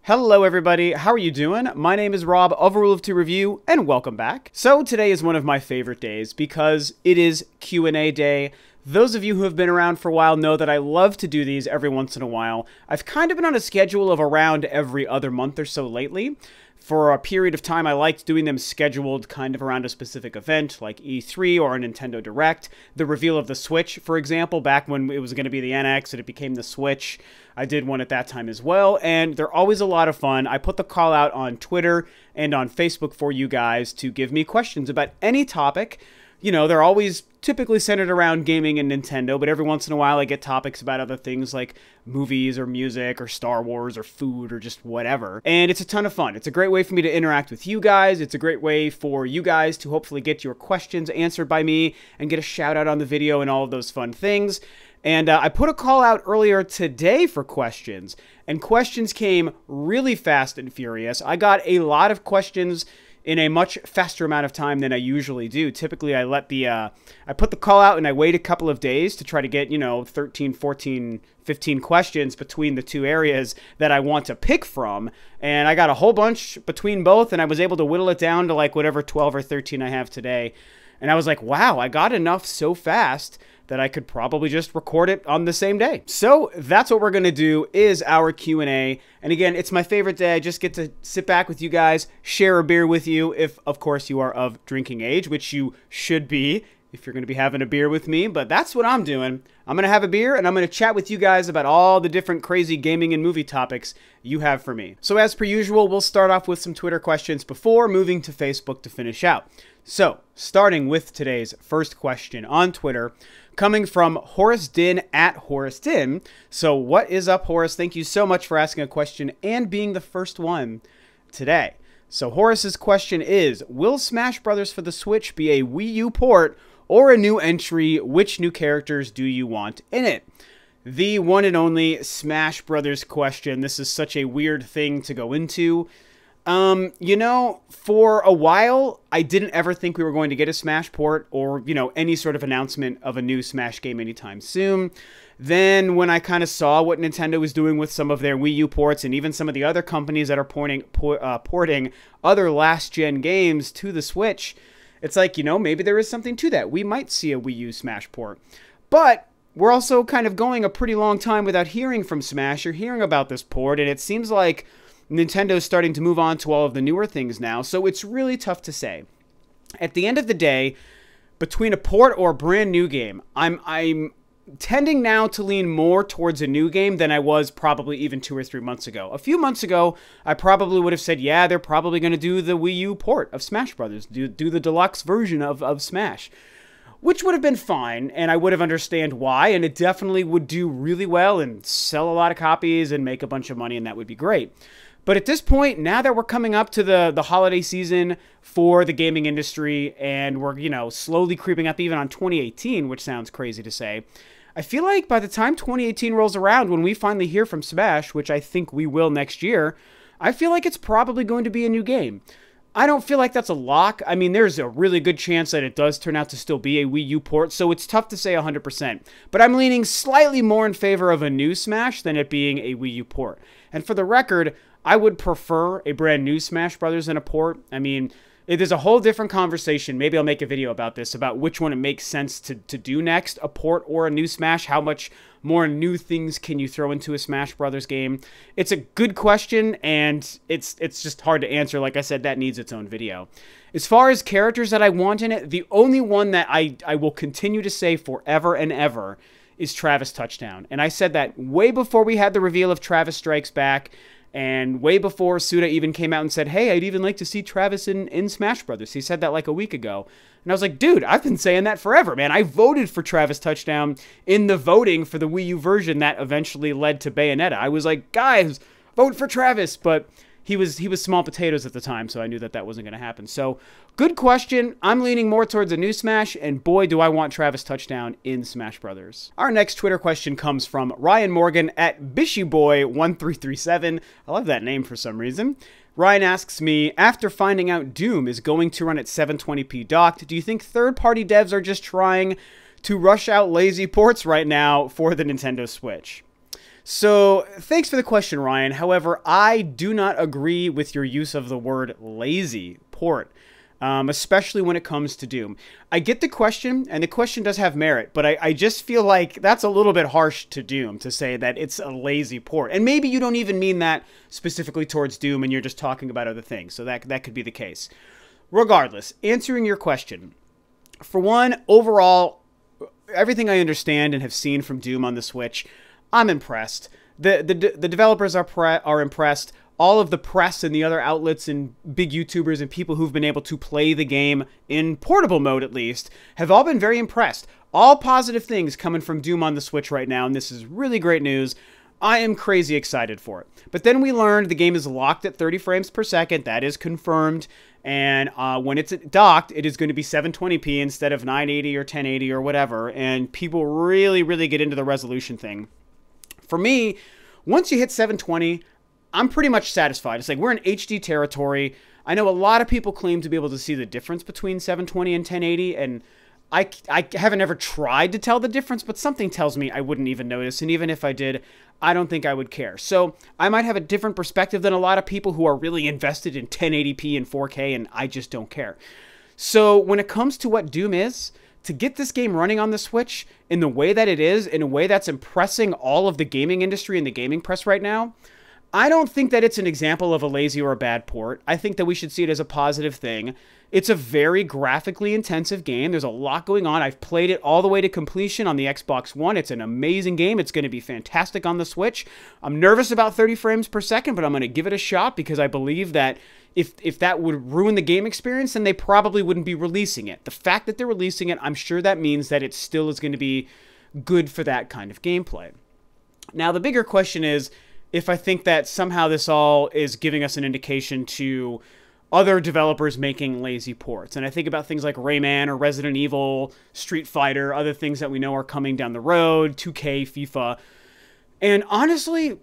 Hello everybody, how are you doing? My name is Rob of Rule of Two Review, and welcome back. So today is one of my favorite days because it is Q&A day. Those of you who have been around for a while know that I love to do these every once in a while. I've kind of been on a schedule of around every other month or so lately. For a period of time, I liked doing them scheduled kind of around a specific event, like E3 or a Nintendo Direct. The reveal of the Switch, for example, back when it was going to be the NX and it became the Switch. I did one at that time as well, and they're always a lot of fun. I put the call out on Twitter and on Facebook for you guys to give me questions about any topic. You know, they're always typically centered around gaming and Nintendo, but every once in a while I get topics about other things like movies or music or Star Wars or food or just whatever. And it's a ton of fun. It's a great way for me to interact with you guys. It's a great way for you guys to hopefully get your questions answered by me and get a shout out on the video and all of those fun things. And I put a call out earlier today for questions, and questions came really fast and furious. I got a lot of questions in a much faster amount of time than I usually do. Typically, I put the call out and I wait a couple of days to try to get, 13, 14, 15 questions between the two areas that I want to pick from. And I got a whole bunch between both, and I was able to whittle it down to like whatever 12 or 13 I have today. And I was like, wow, I got enough so fast that I could probably just record it on the same day. So that's what we're gonna do, is our Q&A. And again, it's my favorite day. I just get to sit back with you guys, share a beer with you, if of course you are of drinking age, which you should be if you're gonna be having a beer with me, but that's what I'm doing. I'm gonna have a beer and I'm gonna chat with you guys about all the different crazy gaming and movie topics you have for me. So as per usual, we'll start off with some Twitter questions before moving to Facebook to finish out. So, starting with today's first question on Twitter, coming from Horace Din at Horace Din. So what is up, Horace? Thank you so much for asking a question and being the first one today. So Horace's question is, will Smash Bros. For the Switch be a Wii U port or a new entry? Which new characters do you want in it? The one and only Smash Brothers question. This is such a weird thing to go into. For a while, I didn't ever think we were going to get a Smash port or, any sort of announcement of a new Smash game anytime soon. Then when I kind of saw what Nintendo was doing with some of their Wii U ports and even some of the other companies that are porting other last-gen games to the Switch, it's like, maybe there is something to that. We might see a Wii U Smash port. But we're also kind of going a pretty long time without hearing from Smash or hearing about this port, and it seems like Nintendo's starting to move on to all of the newer things now, so it's really tough to say. At the end of the day, between a port or a brand new game, I'm tending now to lean more towards a new game than I was probably even 2 or 3 months ago. A few months ago, I probably would have said, yeah, they're probably going to do the Wii U port of Smash Brothers, do the deluxe version of Smash, which would have been fine, and I would have understand why, and it definitely would do really well and sell a lot of copies and make a bunch of money, and that would be great. But at this point, now that we're coming up to the holiday season for the gaming industry, and we're, slowly creeping up even on 2018, which sounds crazy to say, I feel like by the time 2018 rolls around, when we finally hear from Smash, which I think we will next year, I feel like it's probably going to be a new game. I don't feel like that's a lock. I mean, there's a really good chance that it does turn out to still be a Wii U port, so it's tough to say 100%. But I'm leaning slightly more in favor of a new Smash than it being a Wii U port. And for the record, I would prefer a brand new Smash Brothers than a port. I mean, there's a whole different conversation. Maybe I'll make a video about this, about which one it makes sense to do next, a port or a new Smash. How much more new things can you throw into a Smash Brothers game? It's a good question, and it's just hard to answer. Like I said, that needs its own video. As far as characters that I want in it, the only one that I will continue to say forever and ever is Travis Touchdown. And I said that way before we had the reveal of Travis Strikes Back, and way before Suda even came out and said, hey, I'd even like to see Travis in Smash Brothers. He said that like a week ago. And I was like, dude, I've been saying that forever, man. I voted for Travis Touchdown in the voting for the Wii U version that eventually led to Bayonetta. I was like, guys, vote for Travis. But he was small potatoes at the time, so I knew that that wasn't going to happen. So, good question. I'm leaning more towards a new Smash, and boy, do I want Travis Touchdown in Smash Brothers. Our next Twitter question comes from Ryan Morgan at BishyBoy1337. I love that name for some reason. Ryan asks me, after finding out Doom is going to run at 720p docked, do you think third-party devs are just trying to rush out lazy ports right now for the Nintendo Switch? So, thanks for the question, Ryan. However, I do not agree with your use of the word lazy port, especially when it comes to Doom. I get the question, and the question does have merit, but I just feel like that's a little bit harsh to Doom to say that it's a lazy port. And maybe you don't even mean that specifically towards Doom, and you're just talking about other things, so that could be the case. Regardless, answering your question, for one, overall, everything I understand and have seen from Doom on the Switch, I'm impressed. The developers are impressed. All of the press and the other outlets and big YouTubers and people who've been able to play the game in portable mode, at least, have all been very impressed. All positive things coming from Doom on the Switch right now, and this is really great news. I am crazy excited for it. But then we learned the game is locked at 30 frames per second. That is confirmed. And when it's docked, it is going to be 720p instead of 980 or 1080 or whatever. And people really, really get into the resolution thing. For me, once you hit 720, I'm pretty much satisfied. It's like we're in HD territory. I know a lot of people claim to be able to see the difference between 720 and 1080, and I haven't ever tried to tell the difference, but something tells me I wouldn't even notice, and even if I did, I don't think I would care. So I might have a different perspective than a lot of people who are really invested in 1080p and 4K, and I just don't care. So when it comes to what Doom is, to get this game running on the Switch in the way that it is, in a way that's impressing all of the gaming industry and the gaming press right now, I don't think that it's an example of a lazy or a bad port. I think that we should see it as a positive thing. It's a very graphically intensive game. There's a lot going on. I've played it all the way to completion on the Xbox One. It's an amazing game. It's going to be fantastic on the Switch. I'm nervous about 30 frames per second, but I'm going to give it a shot because I believe that if that would ruin the game experience, then they probably wouldn't be releasing it. The fact that they're releasing it, I'm sure that means that it still is going to be good for that kind of gameplay. Now, the bigger question is if I think that somehow this all is giving us an indication to other developers making lazy ports. And I think about things like Rayman or Resident Evil, Street Fighter, other things that we know are coming down the road, 2K, FIFA. And honestly,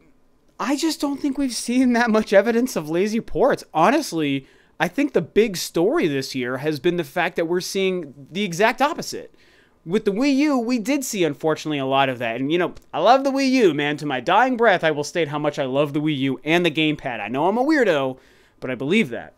I just don't think we've seen that much evidence of lazy ports. Honestly, I think the big story this year has been the fact that we're seeing the exact opposite. With the Wii U, we did see, unfortunately, a lot of that. And, you know, I love the Wii U, man. To my dying breath, I will state how much I love the Wii U and the gamepad. I know I'm a weirdo, but I believe that.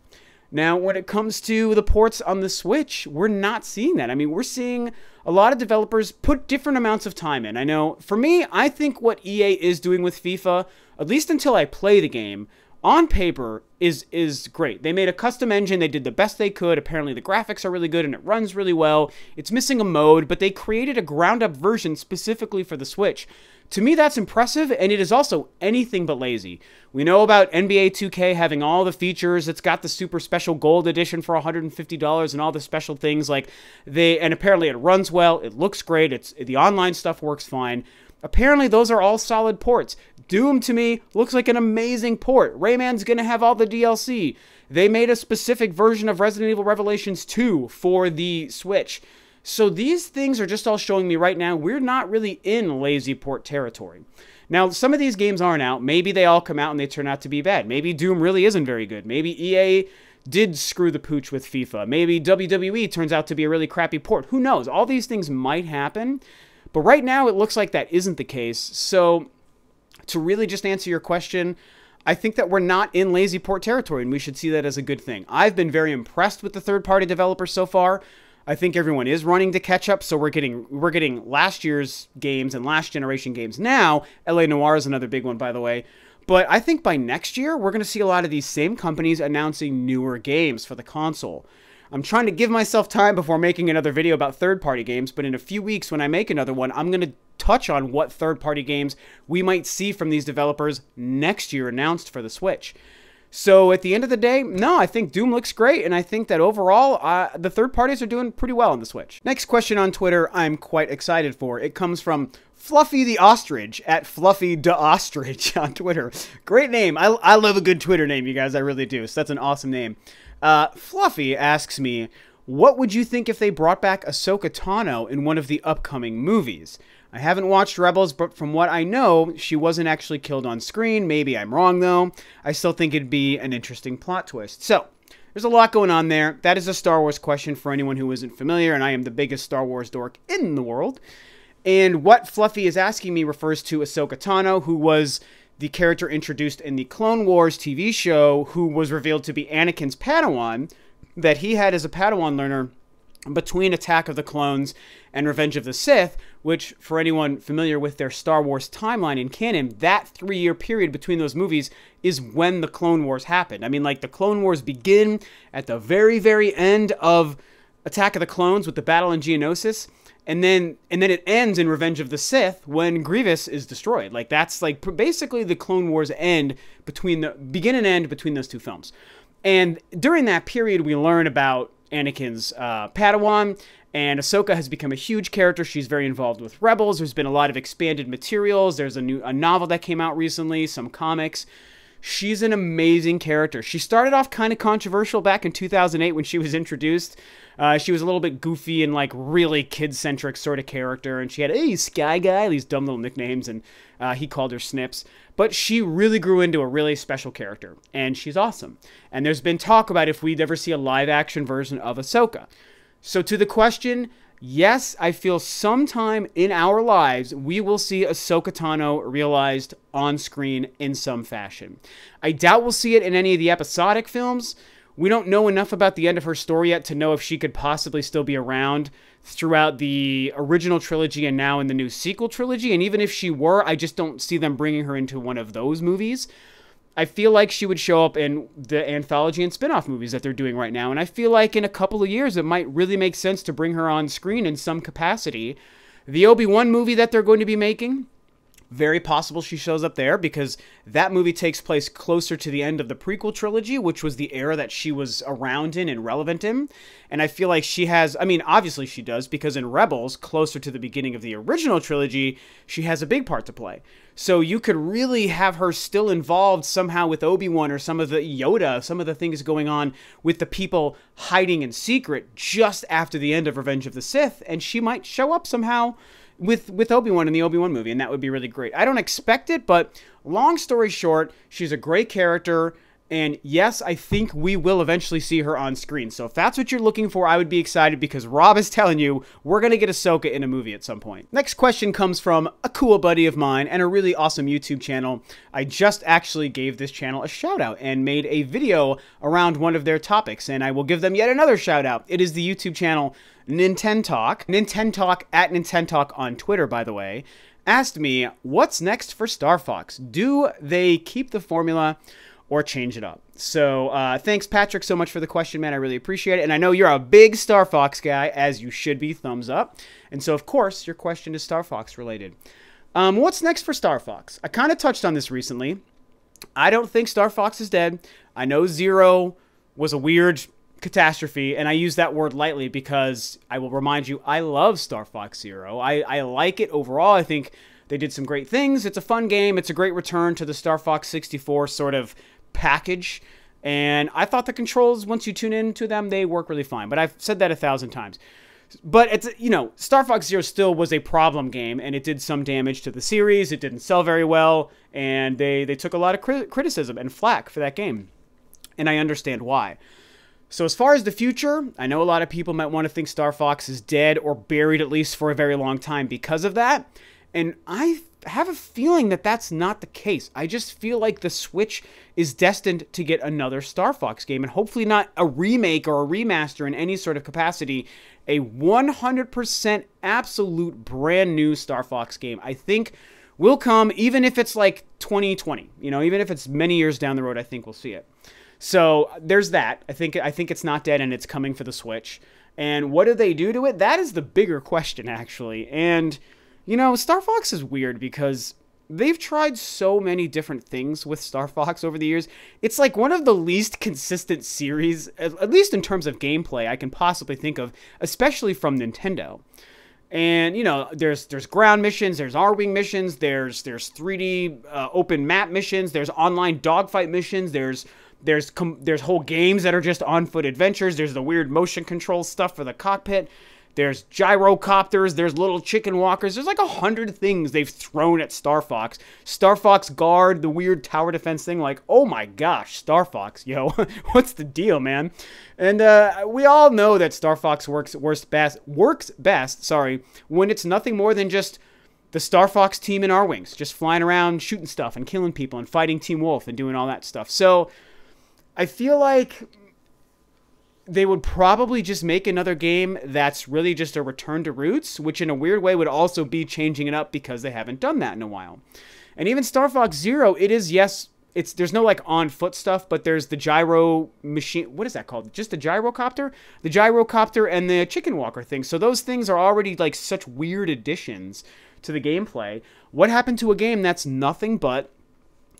Now, when it comes to the ports on the Switch, we're not seeing that. I mean, we're seeing a lot of developers put different amounts of time in. I know, for me, I think what EA is doing with FIFA, at least until I play the game, on paper is great. They made a custom engine. They did the best they could. Apparently, the graphics are really good and it runs really well. It's missing a mode, but they created a ground-up version specifically for the Switch. To me, that's impressive, and it is also anything but lazy. We know about NBA 2K having all the features. It's got the super special gold edition for $150 and all the special things and apparently it runs well. It looks great. The online stuff works fine. Apparently, those are all solid ports. Doom, to me, looks like an amazing port. Rayman's going to have all the DLC. They made a specific version of Resident Evil Revelations 2 for the Switch. So these things are just all showing me right now we're not really in lazy port territory. Now, some of these games aren't out. Maybe they all come out and they turn out to be bad. Maybe Doom really isn't very good. Maybe EA did screw the pooch with FIFA. Maybe WWE turns out to be a really crappy port. Who knows? All these things might happen. But right now, it looks like that isn't the case. So to really just answer your question, I think that we're not in lazy port territory, and we should see that as a good thing. I've been very impressed with the third-party developers so far. I think everyone is running to catch up, so we're getting last year's games and last generation games now. LA Noire is another big one, by the way. But I think by next year, we're going to see a lot of these same companies announcing newer games for the console. I'm trying to give myself time before making another video about third-party games, but in a few weeks when I make another one, I'm going to touch on what third-party games we might see from these developers next year announced for the Switch. So at the end of the day, no, I think Doom looks great, and I think that overall, the third parties are doing pretty well on the Switch. Next question on Twitter I'm quite excited for. It comes from Fluffy the Ostrich at Fluffy the Ostrich on Twitter. Great name. I love a good Twitter name, you guys. I really do. So that's an awesome name. Fluffy asks me, what would you think if they brought back Ahsoka Tano in one of the upcoming movies? I haven't watched Rebels, but from what I know, she wasn't actually killed on screen. Maybe I'm wrong, though. I still think it'd be an interesting plot twist. So, there's a lot going on there. That is a Star Wars question for anyone who isn't familiar, and I am the biggest Star Wars dork in the world. And what Fluffy is asking me refers to Ahsoka Tano, who was the character introduced in the Clone Wars TV show, who was revealed to be Anakin's Padawan, that he had as a Padawan learner between Attack of the Clones and Revenge of the Sith, which, for anyone familiar with their Star Wars timeline in canon, that 3-year period between those movies is when the Clone Wars happened. I mean, like, the Clone Wars begin at the very, very end of Attack of the Clones with the battle in Geonosis, and then it ends in Revenge of the Sith when Grievous is destroyed. Like, that's like basically the Clone Wars begin and end between those two films. And during that period, we learn about Anakin's Padawan, and Ahsoka has become a huge character. She's very involved with Rebels. There's been a lot of expanded materials. There's a novel that came out recently, some comics. She's an amazing character. She started off kind of controversial back in 2008 when she was introduced. She was a little bit goofy and like really kid-centric sort of character, and she had, hey, Sky Guy, these dumb little nicknames, and he called her Snips. But she really grew into a really special character, and she's awesome. And there's been talk about if we'd ever see a live-action version of Ahsoka. So to the question, yes, I feel sometime in our lives we will see Ahsoka Tano realized on screen in some fashion. I doubt we'll see it in any of the episodic films. We don't know enough about the end of her story yet to know if she could possibly still be around throughout the original trilogy and now in the new sequel trilogy. And even if she were, I just don't see them bringing her into one of those movies. I feel like she would show up in the anthology and spin-off movies that they're doing right now. And I feel like in a couple of years, it might really make sense to bring her on screen in some capacity. The Obi-Wan movie that they're going to be making, very possible she shows up there, because that movie takes place closer to the end of the prequel trilogy, which was the era that she was around in and relevant in. And I feel like she has, I mean, obviously she does, because in Rebels, closer to the beginning of the original trilogy, she has a big part to play. So you could really have her still involved somehow with Obi-Wan or some of the Yoda, some of the things going on with the people hiding in secret just after the end of Revenge of the Sith, and she might show up somehow with Obi-Wan in the Obi-Wan movie, and that would be really great. I don't expect it, but long story short, she's a great character, and yes, I think we will eventually see her on screen. So if that's what you're looking for, I would be excited, because Rob is telling you we're going to get Ahsoka in a movie at some point. Next question comes from a cool buddy of mine and a really awesome YouTube channel. I just actually gave this channel a shout out and made a video around one of their topics, and I will give them yet another shout out. It is the YouTube channel Nintentalk at Nintentalk on Twitter, by the way, asked me, what's next for Star Fox? Do they keep the formula or change it up? So thanks, Patrick, so much for the question, man. I really appreciate it. And I know you're a big Star Fox guy, as you should be, thumbs up. And so, of course, your question is Star Fox related. What's next for Star Fox? I kind of touched on this recently. I don't think Star Fox is dead. I know Zero was a weird catastrophe, and I use that word lightly because I will remind you, I love Star Fox Zero. I like it overall. I think they did some great things. It's a fun game. It's a great return to the Star Fox 64 sort of package, and I thought the controls, once you tune into them, they work really fine, but I've said that 1,000 times. But it's, you know, Star Fox Zero still was a problem game, and it did some damage to the series. It didn't sell very well, and they took a lot of criticism and flack for that game, and I understand why. So as far as the future, I know a lot of people might want to think Star Fox is dead or buried at least for a very long time because of that. And I have a feeling that that's not the case. I just feel like the Switch is destined to get another Star Fox game, and hopefully not a remake or a remaster in any sort of capacity. A 100% absolute brand new Star Fox game, I think, will come, even if it's like 2020. You know, even if it's many years down the road, I think we'll see it. So there's that. I think it's not dead, and it's coming for the Switch. And what do they do to it? That is the bigger question, actually. And, you know, Star Fox is weird because they've tried so many different things with Star Fox over the years. It's like one of the least consistent series, at least in terms of gameplay, I can possibly think of, especially from Nintendo. And, you know, there's ground missions, there's R-Wing missions, there's 3D open map missions, there's online dogfight missions, there's whole games that are just on-foot adventures. There's the weird motion control stuff for the cockpit. There's gyrocopters, there's little chicken walkers. There's like 100 things they've thrown at Star Fox. Star Fox Guard, the weird tower defense thing, like, oh my gosh, Star Fox, yo, what's the deal, man? And we all know that Star Fox works best, when it's nothing more than just the Star Fox team in our wings, just flying around, shooting stuff and killing people and fighting Team Wolf and doing all that stuff. So I feel like they would probably just make another game that's really just a return to roots, which in a weird way would also be changing it up because they haven't done that in a while. And even Star Fox Zero, it is, yes, there's no like on foot stuff, but there's the gyro machine. What is that called? Just the gyrocopter? The gyrocopter and the chicken walker thing. So those things are already like such weird additions to the gameplay. What happened to a game that's nothing but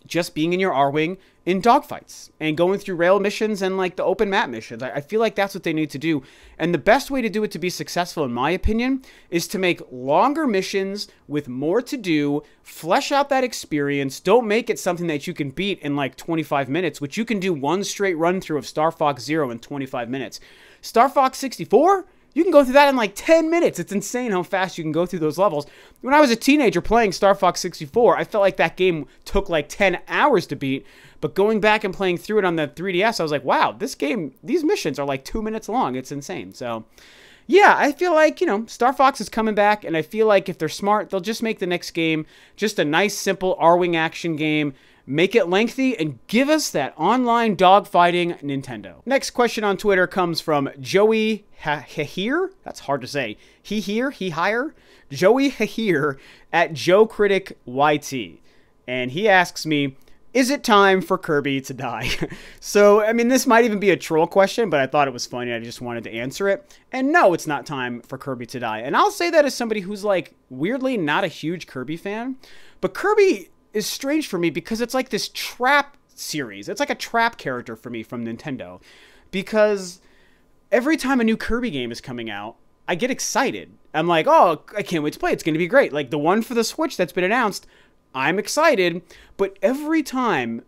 just being in your R-Wing in dogfights and going through rail missions and like the open map missions? I feel like that's what they need to do. And the best way to do it to be successful, in my opinion, is to make longer missions with more to do, flesh out that experience. Don't make it something that you can beat in like 25 minutes, which you can do one straight run through of Star Fox Zero in 25 minutes. Star Fox 64? You can go through that in like 10 minutes. It's insane how fast you can go through those levels. When I was a teenager playing Star Fox 64, I felt like that game took like 10 hours to beat. But going back and playing through it on the 3DS, I was like, wow, this game, these missions are like 2 minutes long. It's insane. So, yeah, I feel like, Star Fox is coming back. And I feel like if they're smart, they'll just make the next game just a nice, simple R-Wing action game. Make it lengthy and give us that online dogfighting Nintendo. Next question on Twitter comes from Joey Hahir. That's hard to say. He hire? Joey Hahir at JoeCriticYT. And he asks me, is it time for Kirby to die? So, I mean, this might even be a troll question, but I thought it was funny. I just wanted to answer it. And no, it's not time for Kirby to die. And I'll say that as somebody who's like weirdly not a huge Kirby fan. But Kirby is strange for me because it's like this trap series. It's like a trap character for me from Nintendo, because every time a new Kirby game is coming out, I get excited. I'm like, oh, I can't wait to play. It's going to be great. Like the one for the Switch that's been announced, I'm excited. But every time,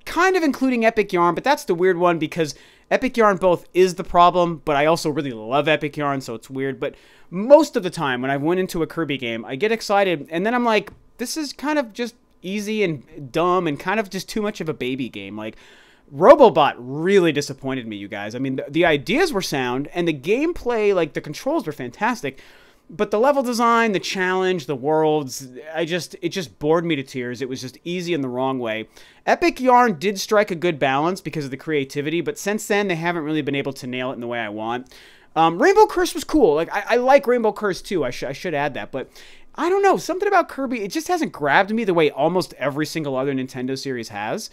kind of including Epic Yarn, but that's the weird one because Epic Yarn both is the problem, but I also really love Epic Yarn, so it's weird. But most of the time when I went into a Kirby game, I get excited, and then I'm like, this is kind of just easy and dumb and kind of just too much of a baby game. Like, Robobot really disappointed me, you guys. I mean, the ideas were sound, and the gameplay, like, the controls were fantastic, but the level design, the challenge, the worlds, it just bored me to tears. It was just easy in the wrong way. Epic Yarn did strike a good balance because of the creativity, but since then, they haven't really been able to nail it in the way I want. Rainbow Curse was cool. Like, I like Rainbow Curse, too. I should add that, but I don't know, something about Kirby, it just hasn't grabbed me the way almost every single other Nintendo series has.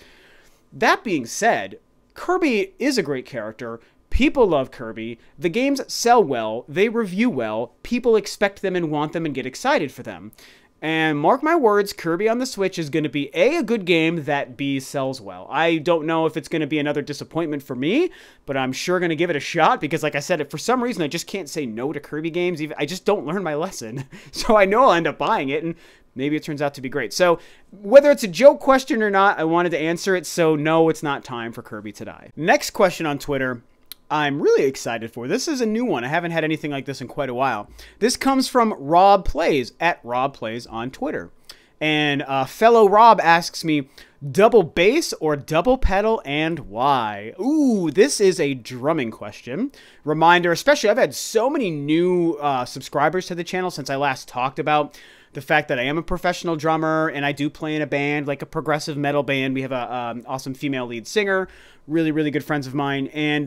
That being said, Kirby is a great character. People love Kirby. The games sell well. They review well. People expect them and want them and get excited for them. And mark my words, Kirby on the Switch is going to be A, good game, that B, sells well. I don't know if it's going to be another disappointment for me, but I'm sure going to give it a shot because, like I said, for some reason, I just can't say no to Kirby games. I just don't learn my lesson. So I know I'll end up buying it, and maybe it turns out to be great. So whether it's a joke question or not, I wanted to answer it, so no, it's not time for Kirby to die. Next question on Twitter, I'm really excited for. This is a new one. I haven't had anything like this in quite a while. This comes from Rob Plays, at Rob Plays on Twitter. And fellow Rob asks me, double bass or double pedal, and why? Ooh, this is a drumming question. Reminder, especially I've had so many new subscribers to the channel since I last talked about the fact that I am a professional drummer and I do play in a band, like a progressive metal band. We have a awesome female lead singer, really, really good friends of mine. And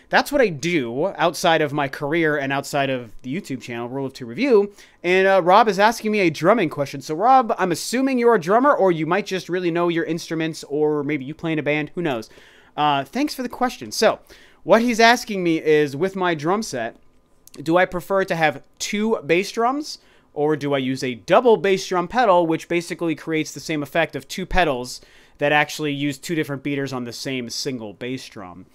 that's what I do outside of my career and outside of the YouTube channel, Rule of Two Review. And Rob is asking me a drumming question. So Rob, I'm assuming you're a drummer, or you might just really know your instruments, or maybe you play in a band, who knows? Thanks for the question. So what he's asking me is, with my drum set, do I prefer to have 2 bass drums, or do I use a double bass drum pedal, which basically creates the same effect of 2 pedals that actually use 2 different beaters on the same single bass drum?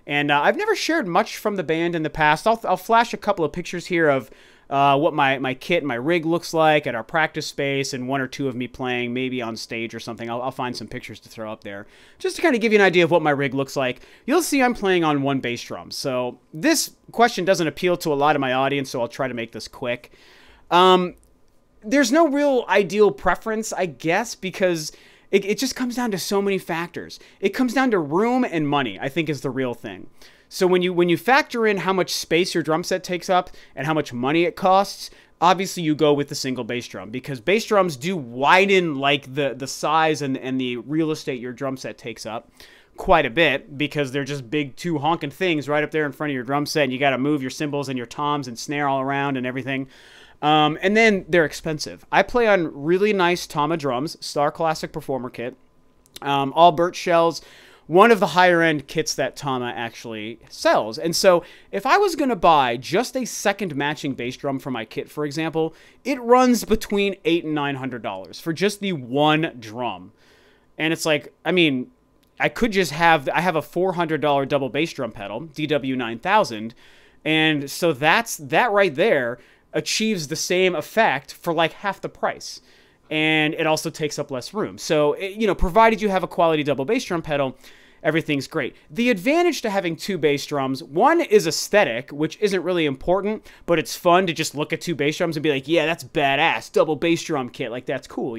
And I've never shared much from the band in the past. I'll flash a couple of pictures here of what my kit, my rig looks like at our practice space, and 1 or 2 of me playing maybe on stage or something. I'll find some pictures to throw up there just to kind of give you an idea of what my rig looks like. You'll see I'm playing on 1 bass drum. So this question doesn't appeal to a lot of my audience, so I'll try to make this quick. There's no real ideal preference, I guess, because it just comes down to so many factors. It comes down to room and money, I think, is the real thing. So when you factor in how much space your drum set takes up and how much money it costs, obviously you go with the single bass drum, because bass drums do widen like the size and the real estate your drum set takes up quite a bit, because they're just big 2 honking things right up there in front of your drum set, and you got to move your cymbals and your toms and snare all around and everything. And then they're expensive. I play on really nice Tama drums, Star Classic Performer kit, all birch shells. One of the higher end kits that Tama actually sells. And so if I was going to buy just a second matching bass drum for my kit, for example, it runs between $800 and $900 for just the 1 drum. And it's like, I mean, I could just have a $400 double bass drum pedal, DW9000. And so that right there achieves the same effect for like half the price. And it also takes up less room. So, provided you have a quality double bass drum pedal, everything's great. The advantage to having 2 bass drums, one is aesthetic, which isn't really important, but it's fun to just look at 2 bass drums and be like, yeah, that's badass, double bass drum kit, like that's cool,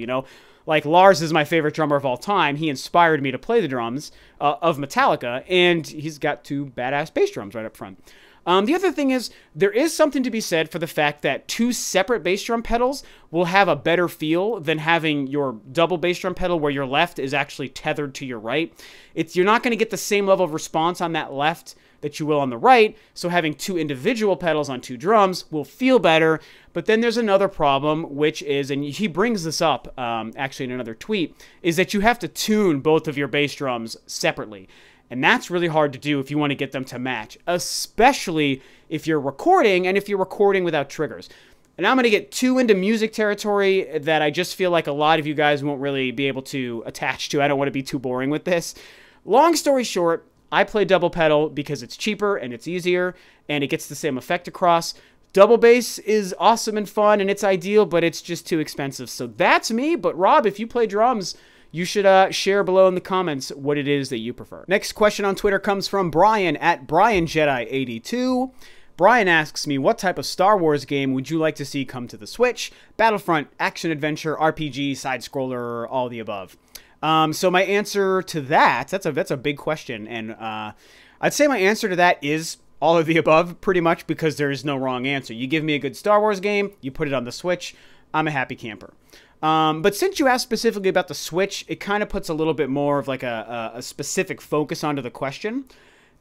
Like Lars is my favorite drummer of all time. He inspired me to play the drums of Metallica, and he's got 2 badass bass drums right up front. The other thing is, there is something to be said for the fact that 2 separate bass drum pedals will have a better feel than having your double bass drum pedal where your left is actually tethered to your right. You're not going to get the same level of response on that left that you will on the right, so having 2 individual pedals on 2 drums will feel better. But then there's another problem, which is, and he brings this up actually in another tweet, is that you have to tune both of your bass drums separately. And that's really hard to do if you want to get them to match, especially if you're recording and if you're recording without triggers. And I'm going to get too into music territory that I just feel like a lot of you guys won't really be able to attach to. I don't want to be too boring with this. Long story short, I play double pedal because it's cheaper and it's easier and it gets the same effect across. Double bass is awesome and fun and it's ideal, but it's just too expensive. So that's me. But Rob, if you play drums, you should share below in the comments what it is that you prefer. Next question on Twitter comes from Brian at BrianJedi82. Brian asks me, what type of Star Wars game would you like to see come to the Switch? Battlefront, action-adventure, RPG, side-scroller, all the above. So my answer to that's a big question. And I'd say my answer to that is all of the above, pretty much, because there is no wrong answer. You give me a good Star Wars game, you put it on the Switch, I'm a happy camper. But since you asked specifically about the Switch, it kind of puts a little bit more of like a specific focus onto the question.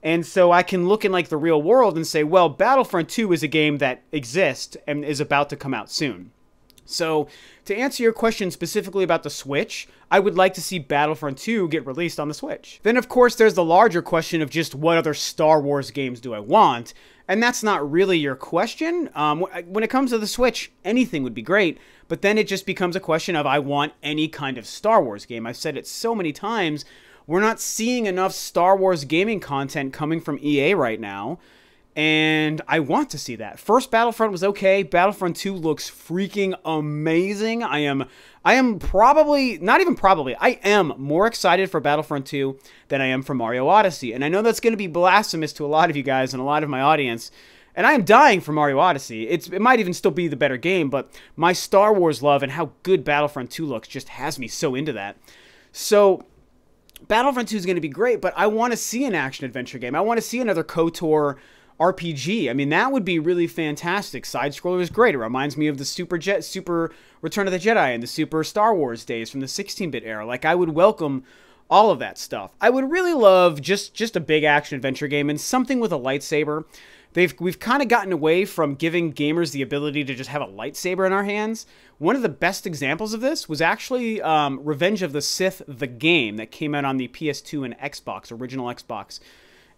And so I can look in like the real world and say, well, Battlefront 2 is a game that exists and is about to come out soon. So to answer your question specifically about the Switch, I would like to see Battlefront 2 get released on the Switch. Then, of course, there's the larger question of just what other Star Wars games do I want? And that's not really your question. When it comes to the Switch, anything would be great. But then it just becomes a question of I want any kind of Star Wars game. I've said it so many times. We're not seeing enough Star Wars gaming content coming from EA right now. And I want to see that. First Battlefront was okay. Battlefront 2 looks freaking amazing. I am probably, not even probably, I am more excited for Battlefront 2 than I am for Mario Odyssey. And I know that's going to be blasphemous to a lot of you guys and a lot of my audience. And I am dying for Mario Odyssey. It might even still be the better game, but my Star Wars love and how good Battlefront 2 looks just has me so into that. So Battlefront 2 is going to be great, but I want to see an action-adventure game. I want to see another KOTOR RPG. I mean, that would be really fantastic. Side-scroller is great. It reminds me of the Super Return of the Jedi and the Super Star Wars days from the 16-bit era. Like, I would welcome all of that stuff. I would really love just a big action-adventure game and something with a lightsaber. We've kind of gotten away from giving gamers the ability to just have a lightsaber in our hands. One of the best examples of this was actually Revenge of the Sith, the game that came out on the PS2 and Xbox, original Xbox.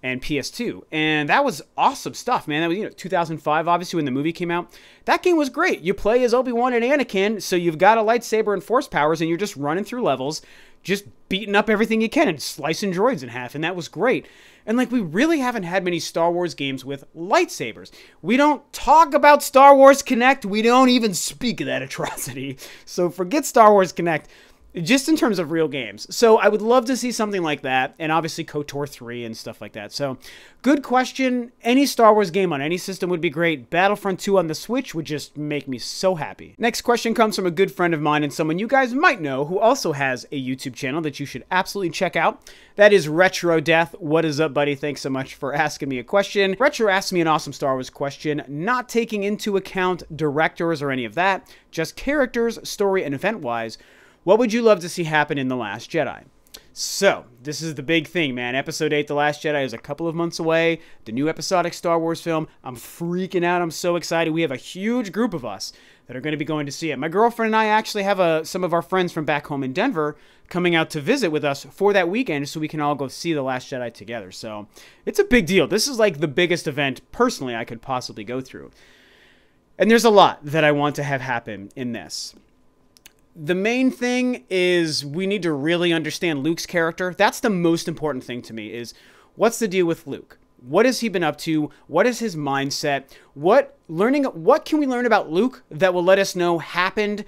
and PS2. And that was awesome stuff, man. That was, 2005, obviously, when the movie came out. That game was great. You play as Obi-Wan and Anakin, so you've got a lightsaber and force powers, and you're just running through levels, just beating up everything you can and slicing droids in half, and that was great. And, we really haven't had many Star Wars games with lightsabers. We don't talk about Star Wars Connect. We don't even speak of that atrocity. So forget Star Wars Connect, just in terms of real games. So I would love to see something like that, and obviously KOTOR 3 and stuff like that. So good question. Any Star Wars game on any system would be great. Battlefront 2 on the Switch would just make me so happy. Next question comes from a good friend of mine and someone you guys might know who also has a YouTube channel that you should absolutely check out. That is Retro Death. What is up, buddy? Thanks so much for asking me a question. Retro asked me an awesome Star Wars question, not taking into account directors or any of that, just characters, story, and event-wise. What would you love to see happen in The Last Jedi? So, this is the big thing, man. Episode 8, The Last Jedi, is a couple of months away. The new episodic Star Wars film. I'm freaking out. I'm so excited. We have a huge group of us that are going to be going to see it. My girlfriend and I actually have some of our friends from back home in Denver coming out to visit with us for that weekend so we can all go see The Last Jedi together. So, it's a big deal. This is like the biggest event, personally, I could possibly go through. And there's a lot that I want to have happen in this. The main thing is we need to really understand Luke's character. That's the most important thing to me, is what's the deal with Luke? What has he been up to? What is his mindset? What can we learn about Luke that will let us know happened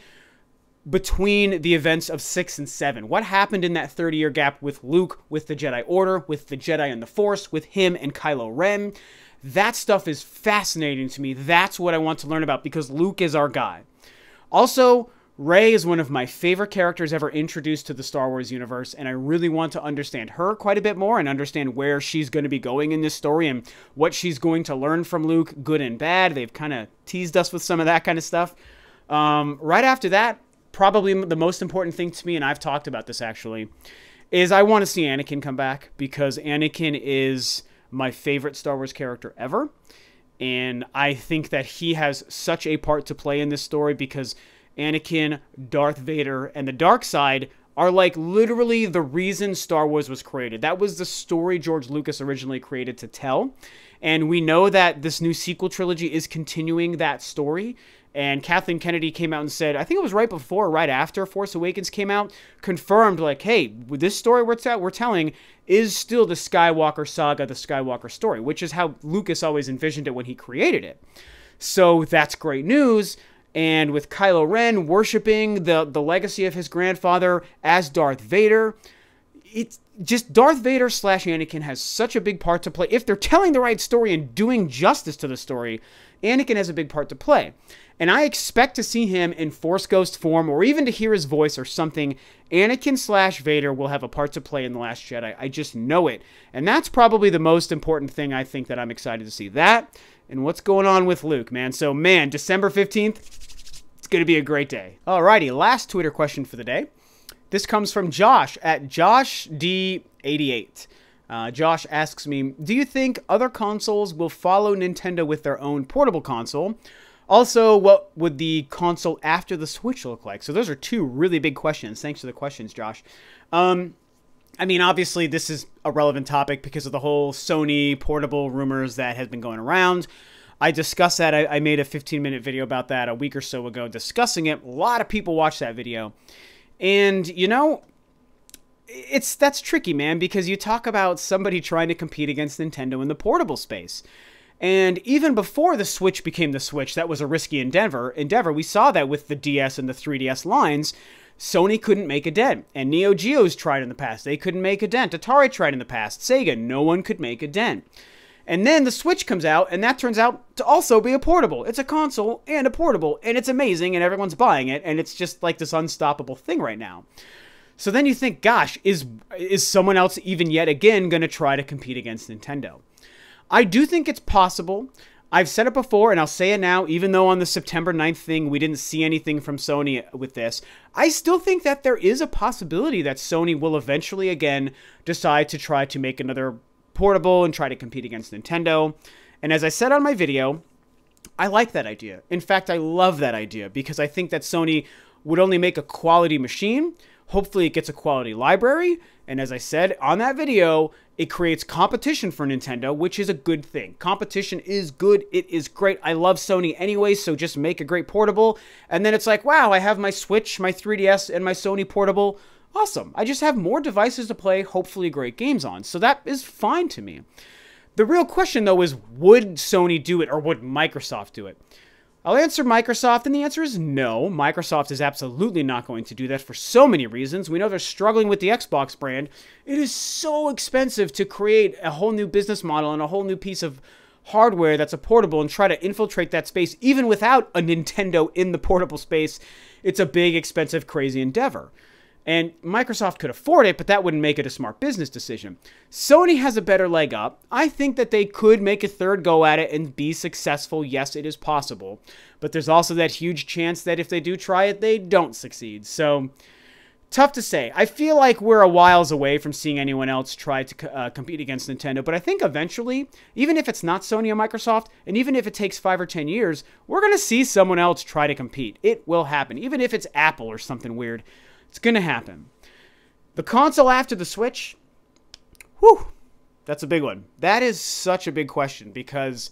between the events of 6 and 7? What happened in that 30-year gap with Luke, with the Jedi Order, with the Jedi and the Force, with him and Kylo Ren? That stuff is fascinating to me. That's what I want to learn about, because Luke is our guy. Also, Rey is one of my favorite characters ever introduced to the Star Wars universe, and I really want to understand her quite a bit more and understand where she's going to be going in this story and what she's going to learn from Luke, good and bad. They've kind of teased us with some of that kind of stuff. Right after that, probably the most important thing to me, and I've talked about this actually, is I want to see Anakin come back, because Anakin is my favorite Star Wars character ever, and I think that he has such a part to play in this story, because Anakin, Darth Vader, and the dark side are literally the reason Star Wars was created. That was the story George Lucas originally created to tell. And we know that this new sequel trilogy is continuing that story. And Kathleen Kennedy came out and said, I think it was right before or right after Force Awakens came out, confirmed hey, this story we're telling is still the Skywalker saga, the Skywalker story, which is how Lucas always envisioned it when he created it. So that's great news. And with Kylo Ren worshiping the legacy of his grandfather as Darth Vader, it's just Darth Vader / Anakin has such a big part to play. If they're telling the right story and doing justice to the story, Anakin has a big part to play. And I expect to see him in Force Ghost form, or even to hear his voice or something. Anakin / Vader will have a part to play in The Last Jedi. I just know it. And that's probably the most important thing I think that I'm excited to see. That and what's going on with Luke, man. So, man, December 15th, it's going to be a great day. Alrighty, last Twitter question for the day. This comes from Josh at JoshD88. Josh asks me, do you think other consoles will follow Nintendo with their own portable console? Also, what would the console after the Switch look like? So those are two really big questions. Thanks for the questions, Josh. I mean, obviously, this is a relevant topic because of the whole Sony portable rumors that has been going around. I discussed that. I made a 15-minute video about that a week or so ago discussing it. A lot of people watched that video. And, that's tricky, man, because you talk about somebody trying to compete against Nintendo in the portable space. And even before the Switch became the Switch, that was a risky endeavor. We saw that with the DS and the 3DS lines. Sony couldn't make a dent. And Neo Geo's tried in the past. They couldn't make a dent. Atari tried in the past. Sega, no one could make a dent. And then the Switch comes out, and that turns out to also be a portable. It's a console and a portable, and it's amazing, and everyone's buying it, and it's just like this unstoppable thing right now. So then you think, gosh, is someone else even yet again going to try to compete against Nintendo? I do think it's possible. I've said it before, and I'll say it now, even though on the September 9th thing we didn't see anything from Sony with this, I still think that there is a possibility that Sony will eventually again decide to try to make another portable and try to compete against Nintendo. And as I said on my video, I like that idea. In fact, I love that idea because I think that Sony would only make a quality machine. Hopefully it gets a quality library, And as I said on that video, it creates competition for Nintendo, which is a good thing. Competition is good. It is great. I love Sony anyway, so just make a great portable. And then it's like, wow, I have my Switch, my 3DS, and my Sony portable. Awesome. I just have more devices to play, hopefully great games on. So that is fine to me. The real question, though, is would Sony do it or would Microsoft do it? I'll answer Microsoft, and the answer is no. Microsoft is absolutely not going to do that for so many reasons. We know they're struggling with the Xbox brand. It is so expensive to create a whole new business model and a whole new piece of hardware that's a portable and try to infiltrate that space, even without a Nintendo in the portable space. It's a big, expensive, crazy endeavor. And Microsoft could afford it, but that wouldn't make it a smart business decision. Sony has a better leg up. I think that they could make a third go at it and be successful. Yes, it is possible. But there's also that huge chance that if they do try it, they don't succeed. So, tough to say. I feel like we're a whiles away from seeing anyone else try to compete against Nintendo. But I think eventually, even if it's not Sony or Microsoft, and even if it takes 5 or 10 years, we're going to see someone else try to compete. It will happen. Even if it's Apple or something weird. It's going to happen. The console after the Switch, whew, that's a big one. That is such a big question because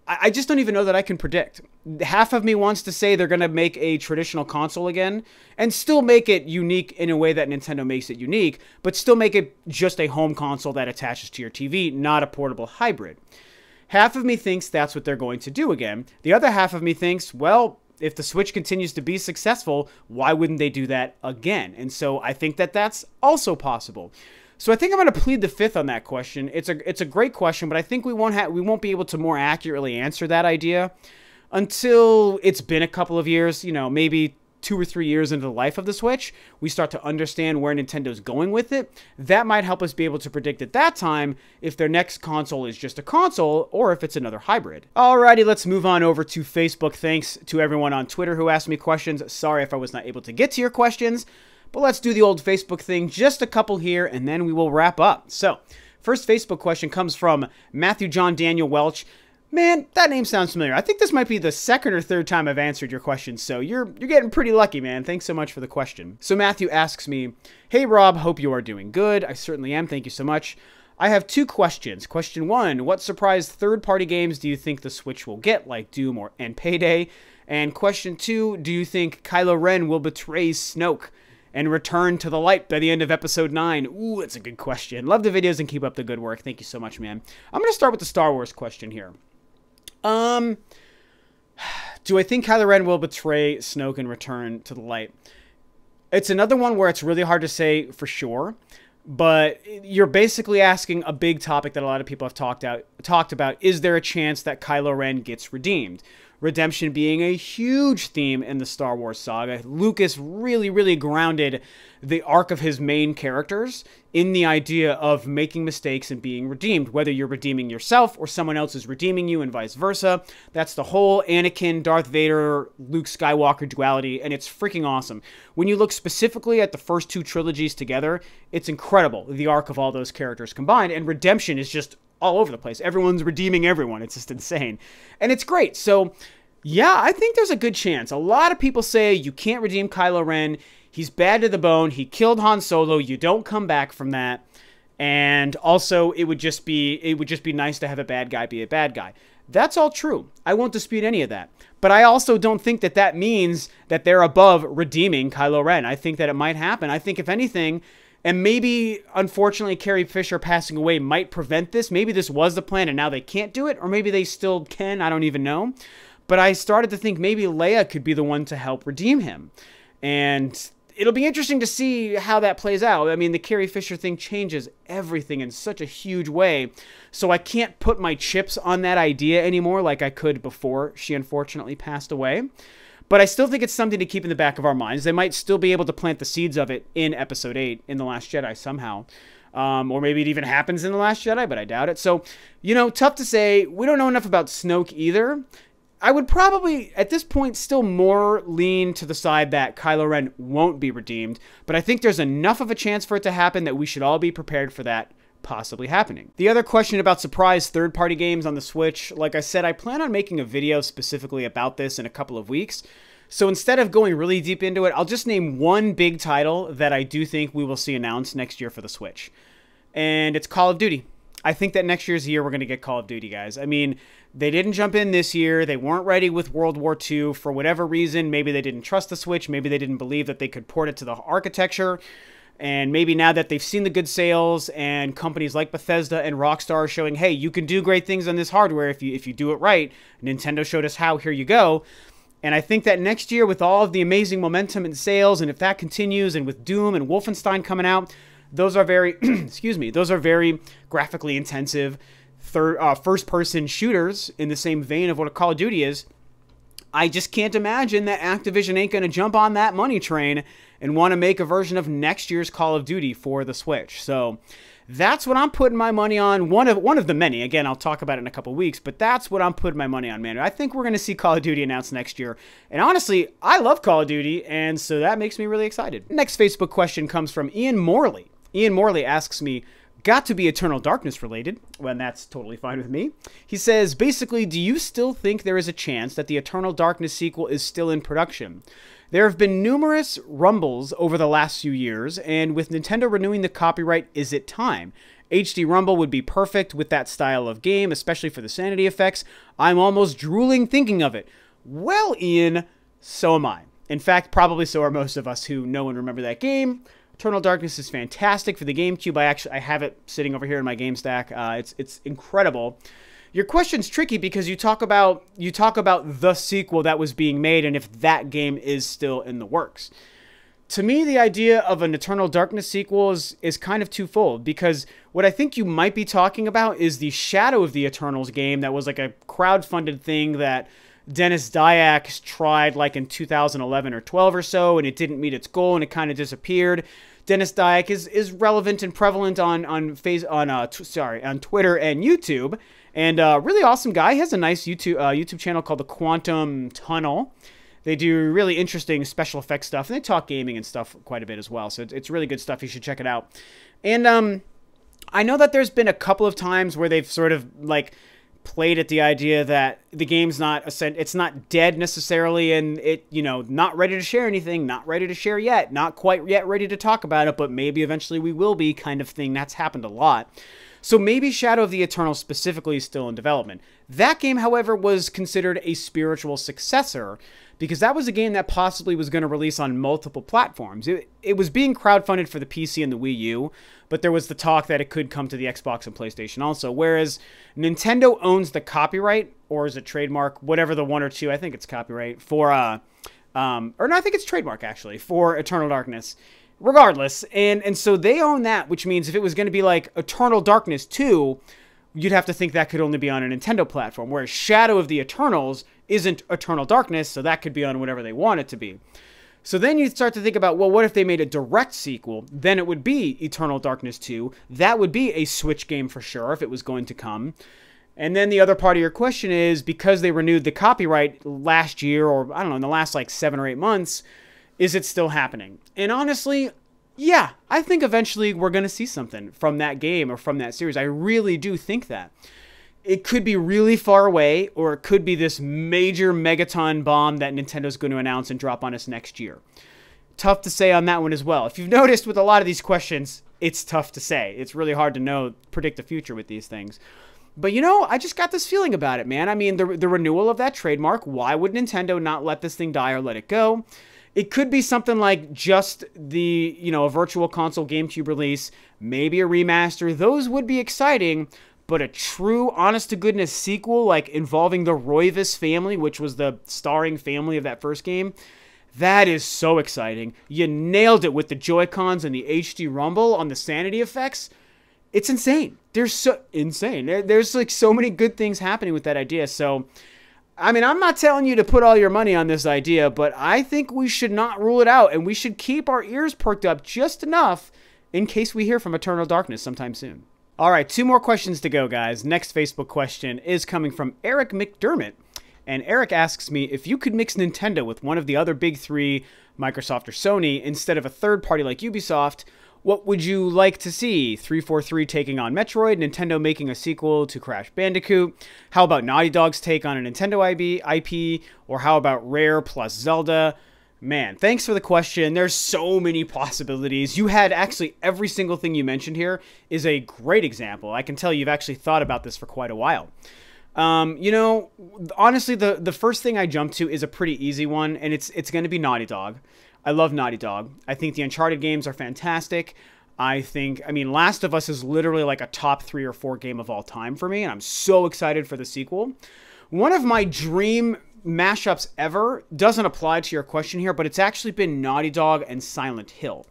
I just don't even know that I can predict. Half of me wants to say they're going to make a traditional console again and still make it unique in a way that Nintendo makes it unique, but still make it just a home console that attaches to your TV, not a portable hybrid. Half of me thinks that's what they're going to do again. The other half of me thinks, well, if the Switch continues to be successful, why wouldn't they do that again? And so I think that that's also possible. So I think I'm going to plead the fifth on that question. It's a great question, but I think we won't be able to more accurately answer that idea until it's been a couple of years, maybe 2 or 3 years into the life of the Switch, we start to understand where Nintendo's going with it. That might help us be able to predict at that time if their next console is just a console or if it's another hybrid. Alrighty, let's move on over to Facebook. Thanks to everyone on Twitter who asked me questions. Sorry if I was not able to get to your questions, but let's do the old Facebook thing. Just a couple here, and then we will wrap up. So, first Facebook question comes from Matthew John Daniel Welch. Man, that name sounds familiar. I think this might be the second or third time I've answered your question, so you're getting pretty lucky, man. Thanks so much for the question. So Matthew asks me, hey Rob, hope you are doing good. I certainly am, thank you so much. I have 2 questions. Question 1, what surprise third-party games do you think the Switch will get, like Doom and Payday? And question 2, do you think Kylo Ren will betray Snoke and return to the light by the end of episode 9? Ooh, that's a good question. Love the videos and keep up the good work. Thank you so much, man. I'm going to start with the Star Wars question here. Do I think Kylo Ren will betray Snoke and return to the light? It's another one where it's really hard to say for sure, but you're basically asking a big topic that a lot of people have talked about. Is there a chance that Kylo Ren gets redeemed? Redemption being a huge theme in the Star Wars saga. Lucas really grounded the arc of his main characters in the idea of making mistakes and being redeemed, whether you're redeeming yourself or someone else is redeeming you and vice versa. That's the whole Anakin, Darth Vader, Luke Skywalker duality, and it's freaking awesome. When you look specifically at the first 2 trilogies together, it's incredible, the arc of all those characters combined, and redemption is just all over the place. Everyone's redeeming everyone. It's just insane. And it's great. So, yeah, I think there's a good chance. A lot of people say you can't redeem Kylo Ren. He's bad to the bone. He killed Han Solo. You don't come back from that. And also, it would just be nice to have a bad guy be a bad guy. That's all true. I won't dispute any of that. But I also don't think that that means that they're above redeeming Kylo Ren. I think that it might happen. I think if anything, and maybe, unfortunately, Carrie Fisher passing away might prevent this. Maybe this was the plan and now they can't do it. Or maybe they still can. I don't even know. But I started to think maybe Leia could be the one to help redeem him. And it'll be interesting to see how that plays out. I mean, the Carrie Fisher thing changes everything in such a huge way. So I can't put my chips on that idea anymore like I could before she unfortunately passed away. But I still think it's something to keep in the back of our minds. They might still be able to plant the seeds of it in Episode 8, in The Last Jedi, somehow. Or maybe it even happens in The Last Jedi, but I doubt it. So, tough to say. We don't know enough about Snoke either. I would probably, at this point, still more lean to the side that Kylo Ren won't be redeemed. But I think there's enough of a chance for it to happen that we should all be prepared for that possibly happening. The other question about surprise third-party games on the Switch, like I said, I plan on making a video specifically about this in a couple of weeks. So instead of going really deep into it, I'll just name one big title that I do think we will see announced next year for the Switch. And it's Call of Duty. I think that next year's the year we're going to get Call of Duty, guys. I mean, they didn't jump in this year. They weren't ready with World War II for whatever reason. Maybe they didn't trust the Switch. Maybe they didn't believe that they could port it to the architecture. And maybe now that they've seen the good sales and companies like Bethesda and Rockstar are showing, hey, you can do great things on this hardware if you do it right. Nintendo showed us how. Here you go. And I think that next year, with all of the amazing momentum in sales, and if that continues, and with Doom and Wolfenstein coming out, those are very, excuse me, those are very graphically intensive first-person shooters in the same vein of what a Call of Duty is. I just can't imagine that Activision ain't going to jump on that money train and want to make a version of next year's Call of Duty for the Switch. So that's what I'm putting my money on. One of the many. Again, I'll talk about it in a couple weeks, but that's what I'm putting my money on, man. I think we're going to see Call of Duty announced next year. And honestly, I love Call of Duty, and so that makes me really excited. Next Facebook question comes from Ian Morley. Ian Morley asks me, got to be Eternal Darkness related, when that's totally fine with me. He says, basically, do you still think there is a chance that the Eternal Darkness sequel is still in production? There have been numerous rumbles over the last few years, and with Nintendo renewing the copyright, is it time? HD Rumble would be perfect with that style of game, especially for the sanity effects. I'm almost drooling thinking of it. Well, Ian, so am I. In fact, probably so are most of us who know and remember that game. Eternal Darkness is fantastic for the GameCube. I have it sitting over here in my game stack. It's incredible. Your question's tricky because you talk about the sequel that was being made and if that game is still in the works. To me, the idea of an Eternal Darkness sequel is kind of twofold, because what I think you might be talking about is the Shadow of the Eternals game that was like a crowdfunded thing that Dennis Dyack tried like in 2011 or 12 or so, and it didn't meet its goal and it kind of disappeared. Dennis Dyack is relevant and prevalent on Twitter and YouTube, and really awesome guy. He has a nice YouTube channel called the Quantum Tunnel. They do really interesting special effects stuff, and they talk gaming and stuff quite a bit as well. So it's really good stuff. You should check it out. And I know that there's been a couple of times where they've sort of like played at the idea that the game's it's not dead necessarily, and it, not ready to share anything, not ready to share yet, not quite yet ready to talk about it, but maybe eventually we will be, kind of thing. That's happened a lot. So maybe Shadow of the Eternals specifically is still in development. That game, however, was considered a spiritual successor because that was a game that possibly was going to release on multiple platforms. It was being crowdfunded for the PC and the Wii U, but there was the talk that it could come to the Xbox and PlayStation also, whereas Nintendo owns the copyright, or is it trademark, whatever the one or two, I think it's copyright, for, or no, I think it's trademark, actually, for Eternal Darkness. Regardless, and so they own that, which means if it was going to be like Eternal Darkness 2, you'd have to think that could only be on a Nintendo platform, whereas Shadow of the Eternals isn't Eternal Darkness, so that could be on whatever they want it to be. So then you start to think about, well, what if they made a direct sequel? Then it would be Eternal Darkness 2. That would be a Switch game for sure if it was going to come. And then the other part of your question is, because they renewed the copyright last year, or I don't know, in the last like 7 or 8 months, is it still happening? And honestly, yeah, I think eventually we're going to see something from that game or from that series. I really do think that. It could be really far away, or it could be this major megaton bomb that Nintendo's going to announce and drop on us next year. Tough to say on that one as well. If you've noticed with a lot of these questions, it's tough to say. It's really hard to predict the future with these things. But I just got this feeling about it, man. I mean, the renewal of that trademark, why would Nintendo not let this thing die or let it go? It could be something like just the, a virtual console GameCube release, maybe a remaster. Those would be exciting, but a true, honest-to-goodness sequel, like involving the Roivas family, which was the starring family of that first game, that is so exciting. You nailed it with the Joy-Cons and the HD Rumble on the sanity effects. It's insane. There's like so many good things happening with that idea, so I mean, I'm not telling you to put all your money on this idea, but I think we should not rule it out, and we should keep our ears perked up just enough in case we hear from Eternal Darkness sometime soon. All right, 2 more questions to go, guys. Next Facebook question is coming from Eric McDermott, and Eric asks me, if you could mix Nintendo with one of the other big 3, Microsoft or Sony, instead of a third party like Ubisoft, What would you like to see? 343 taking on Metroid, Nintendo making a sequel to Crash Bandicoot. How about Naughty Dog's take on a Nintendo IP? Or how about Rare plus Zelda? Man, thanks for the question. There's so many possibilities. You had actually every single thing you mentioned here is a great example. I can tell you've actually thought about this for quite a while. You know, honestly, the first thing I jump to is a pretty easy one, and it's going to be Naughty Dog. I love Naughty Dog. I think the Uncharted games are fantastic. I mean, Last of Us is literally like a top 3 or 4 game of all time for me, and I'm so excited for the sequel. One of my dream mashups ever doesn't apply to your question here, but it's actually been Naughty Dog and Silent Hill.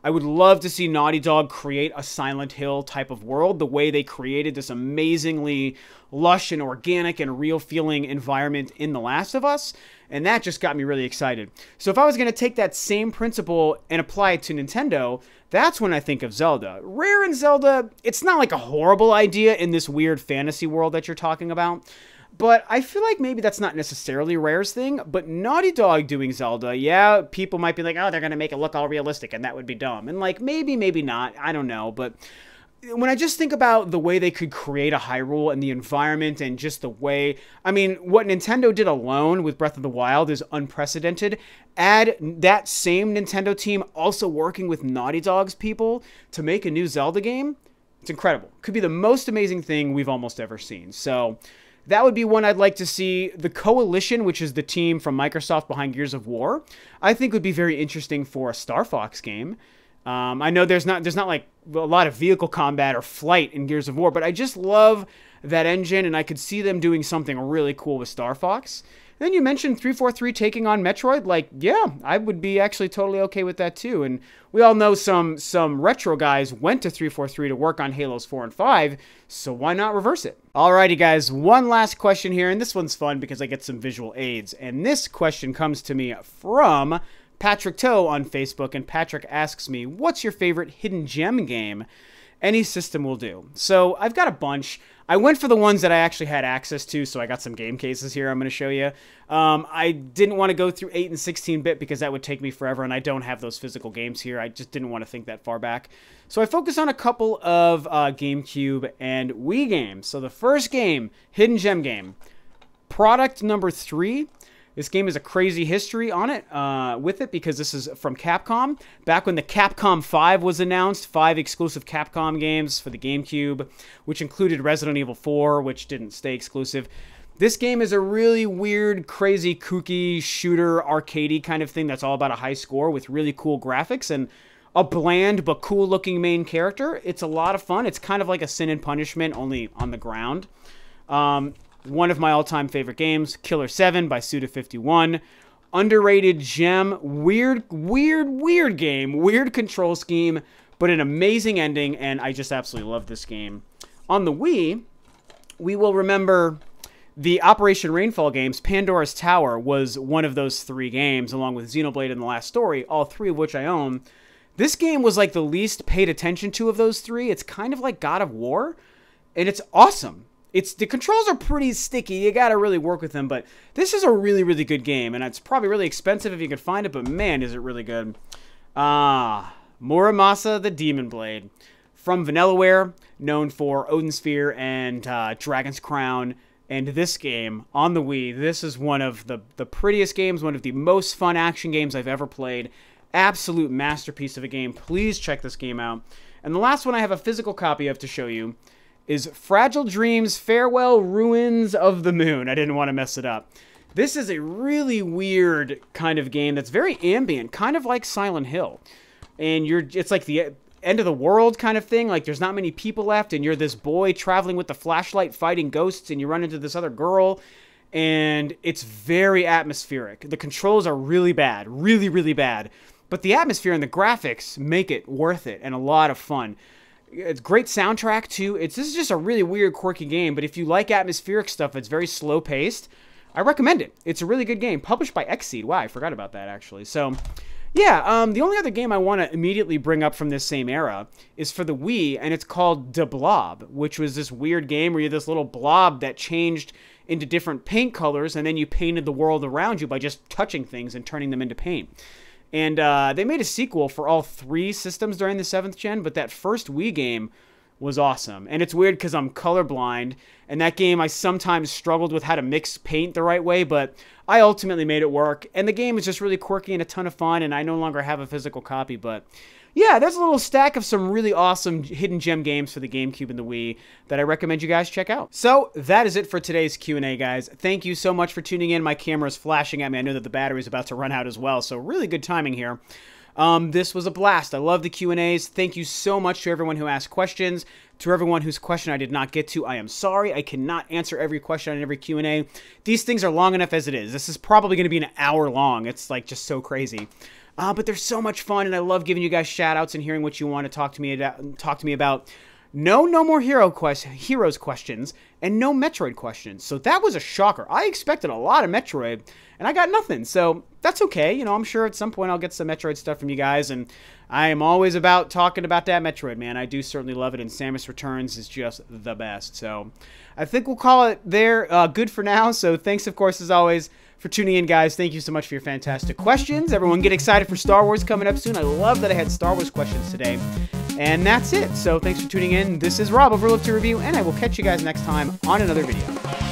I would love to see Naughty Dog create a Silent Hill type of world, the way they created this amazingly lush and organic and real feeling environment in The Last of Us, and that just got me really excited. So if I was going to take that same principle and apply it to Nintendo, that's when I think of Zelda. Rare and Zelda, it's not like a horrible idea in this weird fantasy world that you're talking about, but I feel like maybe that's not necessarily Rare's thing. But Naughty Dog doing Zelda, yeah, people might be like, oh, they're going to make it look all realistic, and that would be dumb. And like, maybe not, I don't know. But when I just think about the way they could create a Hyrule and the environment and just the way, I mean, what Nintendo did alone with Breath of the Wild is unprecedented. Add that same Nintendo team also working with Naughty Dog's people to make a new Zelda game. It's incredible. Could be the most amazing thing we've almost ever seen. So that would be one I'd like to see. The Coalition, which is the team from Microsoft behind Gears of War, I think would be very interesting for a Star Fox game. I know there's not like a lot of vehicle combat or flight in Gears of War, but I just love that engine, and I could see them doing something really cool with Star Fox. And then you mentioned 343 taking on Metroid. Like, yeah, I would be actually totally okay with that too. And we all know some retro guys went to 343 to work on Halos 4 and 5, so why not reverse it? Alrighty, guys, one last question here, and this one's fun because I get some visual aids. And this question comes to me from Patrick Toe on Facebook, and Patrick asks me, what's your favorite hidden gem game? Any system will do. So I've got a bunch. I went for the ones that I actually had access to, so I got some game cases here I'm going to show you. I didn't want to go through 8 and 16-bit because that would take me forever, and I don't have those physical games here. I just didn't want to think that far back. So I focused on a couple of GameCube and Wii games. So the first game, hidden gem game, product number 3. This game is a crazy history on it, with it, because this is from Capcom. Back when the Capcom 5 was announced, 5 exclusive Capcom games for the GameCube, which included Resident Evil 4, which didn't stay exclusive. This game is a really weird, crazy, kooky, shooter, arcadey kind of thing that's all about a high score with really cool graphics and a bland but cool-looking main character. It's a lot of fun. It's kind of like a Sin and Punishment, only on the ground. One of my all-time favorite games, Killer 7 by Suda51. Underrated gem, weird game, weird control scheme, but an amazing ending, and I just absolutely love this game. On the Wii, we will remember the Operation Rainfall games. Pandora's Tower was one of those 3 games, along with Xenoblade and The Last Story, all 3 of which I own. This game was like the least paid attention to of those 3. It's kind of like God of War, and it's awesome. The controls are pretty sticky. You got to really work with them, but this is a really, really good game, and it's probably really expensive if you could find it, but man, is it really good. Muramasa the Demon Blade. From Vanillaware, known for Odin Sphere and Dragon's Crown, and this game on the Wii, this is one of the prettiest games, one of the most fun action games I've ever played. Absolute masterpiece of a game. Please check this game out. And the last one I have a physical copy of to show you is Fragile Dreams Farewell Ruins of the Moon. I didn't want to mess it up. This is a really weird kind of game that's very ambient, kind of like Silent Hill. And it's like the end of the world kind of thing. Like there's not many people left, and you're this boy traveling with the flashlight fighting ghosts, and you run into this other girl, and it's very atmospheric. The controls are really bad, really, really bad. But the atmosphere and the graphics make it worth it and a lot of fun. It's great soundtrack too. This is just a really weird, quirky game, but if you like atmospheric stuff, it's very slow paced. I recommend it. It's a really good game. Published by Xseed. Wow, I forgot about that actually. So, yeah, the only other game I want to immediately bring up from this same era is for the Wii, and it's called Da Blob, which was this weird game where you're this little blob that changed into different paint colors, and then you painted the world around you by just touching things and turning them into paint. And they made a sequel for all 3 systems during the 7th gen, but that first Wii game was awesome. And it's weird because I'm colorblind, and that game I sometimes struggled with how to mix paint the right way, but I ultimately made it work. And the game is just really quirky and a ton of fun, and I no longer have a physical copy, but yeah, there's a little stack of some really awesome hidden gem games for the GameCube and the Wii that I recommend you guys check out. So that is it for today's Q&A, guys. Thank you so much for tuning in. My camera is flashing at me. I know that the battery is about to run out as well, so really good timing here. This was a blast. I love the Q&As. Thank you so much to everyone who asked questions. To everyone whose question I did not get to, I am sorry. I cannot answer every question on every Q&A. These things are long enough as it is. This is probably going to be an hour long. It's like just so crazy. But they're so much fun, and I love giving you guys shout-outs and hearing what you want to talk to me about. No more Heroes questions, and no Metroid questions. So that was a shocker. I expected a lot of Metroid, and I got nothing. So that's okay. You know, I'm sure at some point I'll get some Metroid stuff from you guys, and I am always about talking about that Metroid, man. I do certainly love it, and Samus Returns is just the best. So I think we'll call it there good for now. So thanks, of course, as always, for tuning in, guys. Thank you so much for your fantastic questions. Everyone get excited for Star Wars coming up soon. I love that I had Star Wars questions today. And that's it. So thanks for tuning in. This is Rob of Rule of 2 Review, and I will catch you guys next time on another video.